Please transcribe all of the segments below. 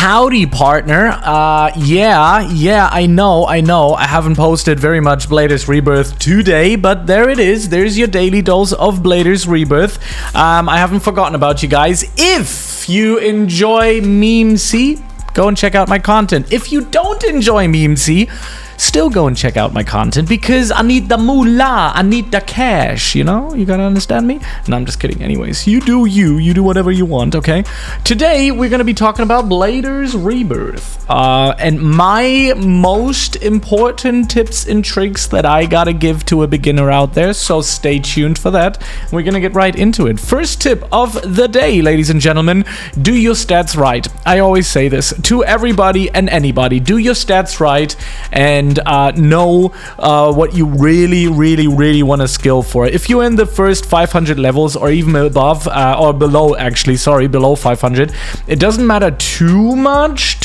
Howdy, partner. Yeah, I know. I haven't posted very much Bladers Rebirth today, but there it is. There's your daily dose of Bladers Rebirth. I haven't forgotten about you guys. If you enjoy Meme C, go and check out my content. If you don't enjoy Meme C, still go and check out my content because I need the moolah, I need the cash, you know? You gotta understand me? No, I'm just kidding. Anyways, you do whatever you want, okay? Today, we're gonna be talking about Bladers Rebirth. And my most important tips and tricks that I gotta give to a beginner out there, so stay tuned for that. We're gonna get right into it. First tip of the day, ladies and gentlemen, do your stats right. I always say this to everybody and anybody. Do your stats right and know what you really want to skill for. If you're in the first 500 levels or even above or below, actually, sorry, below 500, it doesn't matter too much,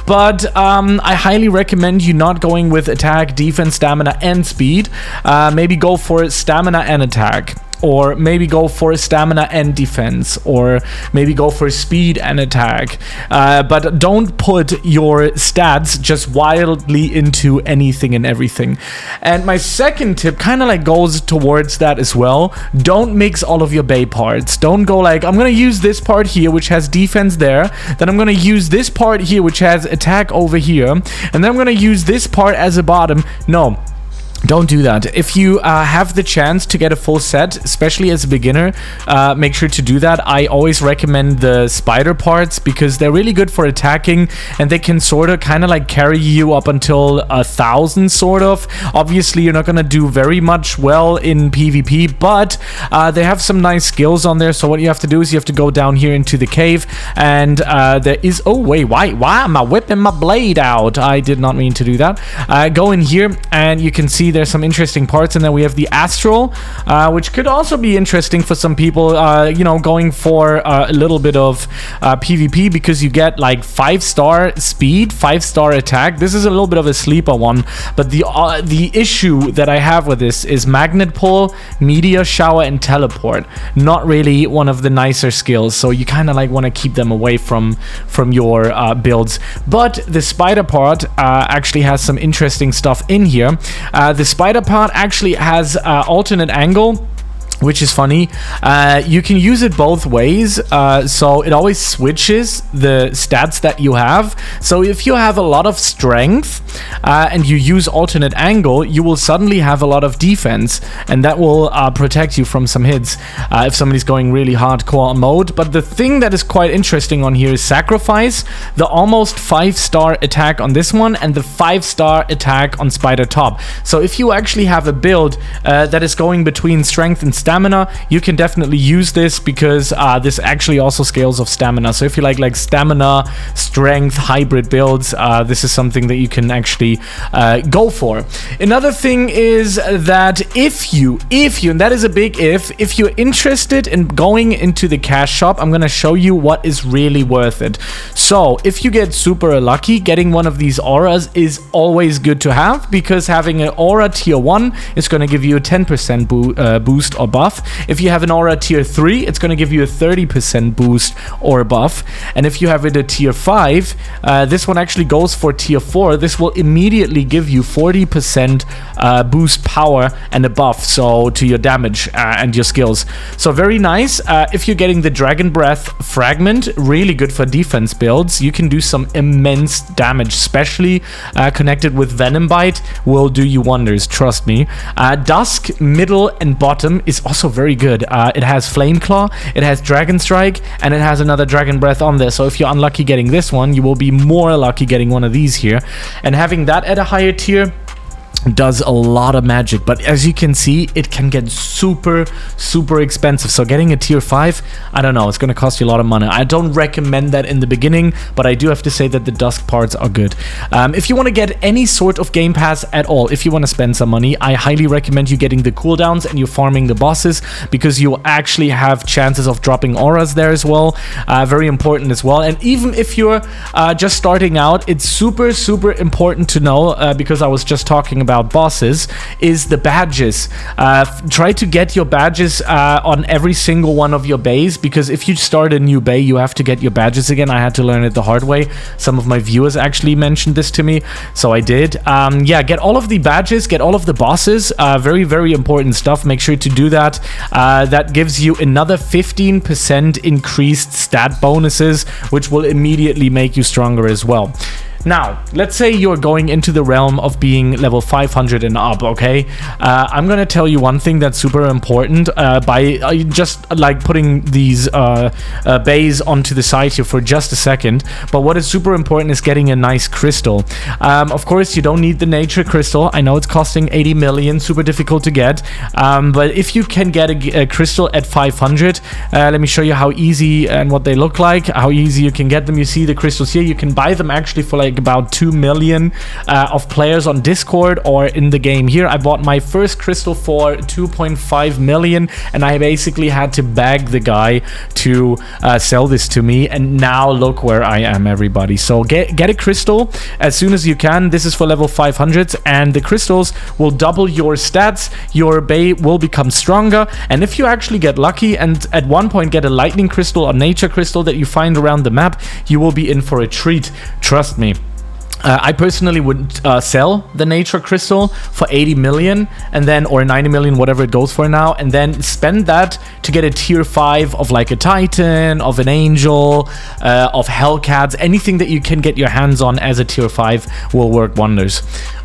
but I highly recommend you not going with attack, defense, stamina, and speed. Maybe go for stamina and attack. Or maybe go for stamina and defense, or maybe go for speed and attack. But don't put your stats just wildly into anything and everything. And my second tip kind of like goes towards that as well. Don't mix all of your bay parts. Don't go like, I'm going to use this part here, which has defense there. Then I'm going to use this part here, which has attack over here. And then I'm going to use this part as a bottom. No. Don't do that. If you have the chance to get a full set, especially as a beginner, make sure to do that. I always recommend the spider parts because they're really good for attacking and they can sort of kind of like carry you up until 1,000 sort of. Obviously, you're not going to do very much well in PvP, but they have some nice skills on there. So what you have to do is you have to go down here into the cave and there is... Oh, wait, why am I whipping my blade out? I did not mean to do that. Go in here and you can see there's some interesting parts, and then we have the astral, which could also be interesting for some people, you know, going for a little bit of PvP because you get like 5-star speed, 5-star attack. This is a little bit of a sleeper one, but the issue that I have with this is magnet pull, meteor shower, and teleport. Not really one of the nicer skills, so you kind of like want to keep them away from your builds. But the spider part actually has some interesting stuff in here. The spider part actually has alternate angle, which is funny. You can use it both ways, so it always switches the stats that you have. So if you have a lot of strength and you use alternate angle, you will suddenly have a lot of defense, and that will protect you from some hits if somebody's going really hardcore mode. But the thing that is quite interesting on here is sacrifice, the almost 5-star attack on this one, and the 5-star attack on spider top. So if you actually have a build that is going between strength and stamina, you can definitely use this because this actually also scales of stamina. So if you like stamina, strength, hybrid builds, this is something that you can actually go for. Another thing is that if you, and that is a big if you're interested in going into the cash shop, I'm gonna show you what is really worth it. So if you get super lucky, getting one of these auras is always good to have because having an aura tier 1 is going to give you a 10% boost or buff. If you have an aura tier 3, it's going to give you a 30% boost or buff. And if you have it at tier 5, this one actually goes for tier 4. This will immediately give you 40% boost power and a buff, so to your damage and your skills. So very nice. If you're getting the Dragon Breath fragment, really good for defense builds. You can do some immense damage, especially connected with Venom Bite will do you wonders, trust me. Dusk, middle, and bottom is also very good. It has Flame Claw, it has Dragon Strike, and it has another Dragon Breath on there. So if you're unlucky getting this one, you will be more lucky getting one of these here. And having that at a higher tier does a lot of magic, but as you can see, it can get super expensive. So getting a tier 5, I don't know, it's going to cost you a lot of money. I don't recommend that in the beginning, but I do have to say that the dusk parts are good. If you want to get any sort of game pass at all, if you want to spend some money, I highly recommend you getting the cooldowns and you're farming the bosses because you actually have chances of dropping auras there as well. Very important as well. And even if you're just starting out, it's super important to know because I was just talking about about bosses is the badges. Try to get your badges on every single one of your bays, because if you start a new bay, you have to get your badges again. I had to learn it the hard way. Some of my viewers actually mentioned this to me, so I did. Yeah, get all of the badges, get all of the bosses. Very, very important stuff. Make sure to do that. That gives you another 15% increased stat bonuses, which will immediately make you stronger as well. Now, let's say you're going into the realm of being level 500 and up, okay? I'm gonna tell you one thing that's super important by just like putting these bays onto the side here for just a second. But what is super important is getting a nice crystal. Of course, you don't need the nature crystal. I know it's costing 80 million, super difficult to get. But if you can get a crystal at 500, let me show you how easy and what they look like, how easy you can get them. You see the crystals here. You can buy them actually for like about 2 million of players on Discord or in the game here. I bought my first crystal for 2.5 million, and I basically had to beg the guy to sell this to me, and now look where I am, everybody. So get a crystal as soon as you can. This is for level 500s, and the crystals will double your stats. Your bay will become stronger, and if you actually get lucky and at one point get a lightning crystal or nature crystal that you find around the map, you will be in for a treat. Trust me. I personally would sell the nature crystal for 80 million and then, or 90 million, whatever it goes for now, and then spend that to get a tier 5 of like a titan, of an angel, of hellcats. Anything that you can get your hands on as a tier 5 will work wonders.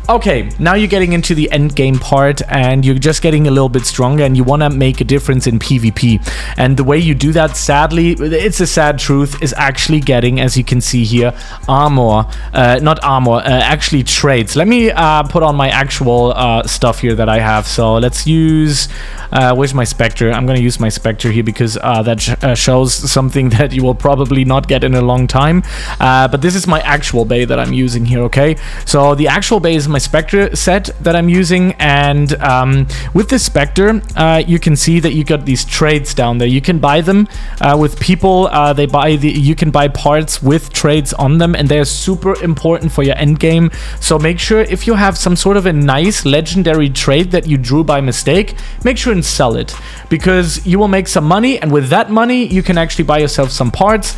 Okay, now you're getting into the end game part, and you're just getting a little bit stronger, and you want to make a difference in PvP. And the way you do that, sadly, it's a sad truth, is actually getting, as you can see here, armor. Not armor, actually traits. Let me put on my actual stuff here that I have. So let's use... where's my Spectre? I'm going to use my Spectre here because that shows something that you will probably not get in a long time. But this is my actual bay that I'm using here, okay? So the actual bay is my Spectre set that I'm using, and with the Spectre, you can see that you got these trades down there. You can buy them with people. You can buy parts with trades on them, and they're super important for your end game. So make sure, if you have some sort of a nice legendary trade that you drew by mistake, make sure and sell it, because you will make some money, and with that money you can actually buy yourself some parts,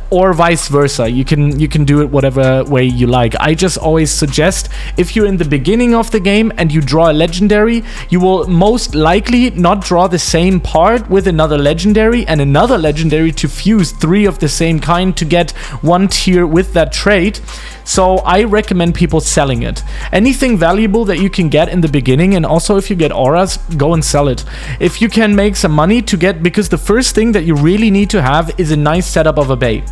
or vice versa. You can do it whatever way you like. I just always suggest, if you're in the beginning of the game and you draw a legendary, you will most likely not draw the same part with another legendary and another legendary to fuse 3 of the same kind to get 1 tier with that trait. So I recommend people selling it. Anything valuable that you can get in the beginning, and also if you get auras, go and sell it. If you can make some money to get, because the first thing that you really need to have is a nice setup of a bay.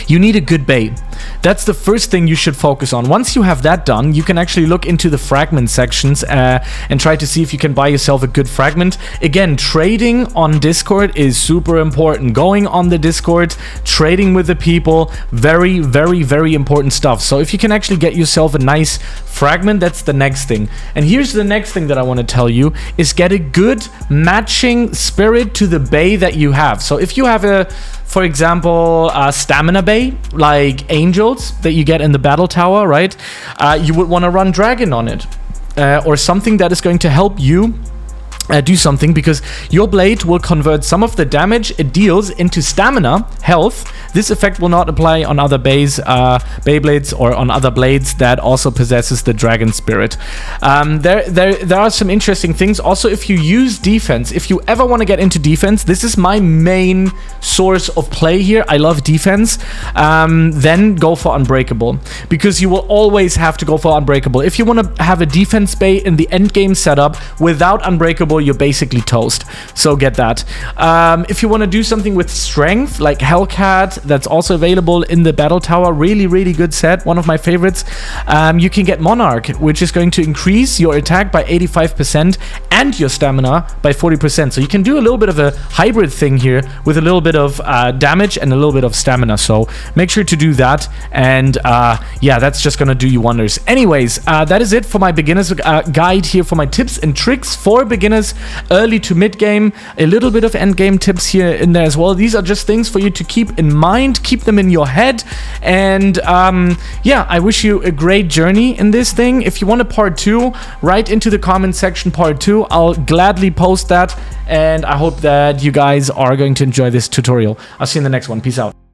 You need a good bay. That's the first thing you should focus on. Once you have that done, you can actually look into the fragment sections and try to see if you can buy yourself a good fragment. Again, trading on Discord is super important. Going on the Discord, trading with the people, very, very, very important stuff. So if you can actually get yourself a nice fragment, that's the next thing. And here's the next thing that I want to tell you, is get a good matching spirit to the bay that you have. So if you have a, for example, a stamina bay, like angels that you get in the battle tower, right? You would want to run dragon on it, or something that is going to help you do something, because your blade will convert some of the damage it deals into stamina, health. This effect will not apply on other Beyblades or on other blades that also possesses the dragon spirit. There are some interesting things. Also, if you use defense, if you ever want to get into defense, this is my main source of play here. I love defense. Then go for unbreakable, because you will always have to go for unbreakable. If you want to have a defense bay in the end game setup without unbreakable, you're basically toast. So get that. If you want to do something with strength, like Hellcat, that's also available in the battle tower, really, really good set, one of my favorites. You can get Monarch, which is going to increase your attack by 85% and your stamina by 40%. So you can do a little bit of a hybrid thing here with a little bit of damage and a little bit of stamina. So make sure to do that, and yeah, that's just gonna do you wonders. Anyways, that is it for my beginner's guide here, for my tips and tricks for beginners, early to mid game, a little bit of end game tips here in there as well. These are just things for you to keep in mind, keep them in your head, and yeah, I wish you a great journey in this thing. If you want a part 2, write into the comment section part 2. I'll gladly post that, and I hope that you guys are going to enjoy this tutorial. I'll see you in the next one. Peace out.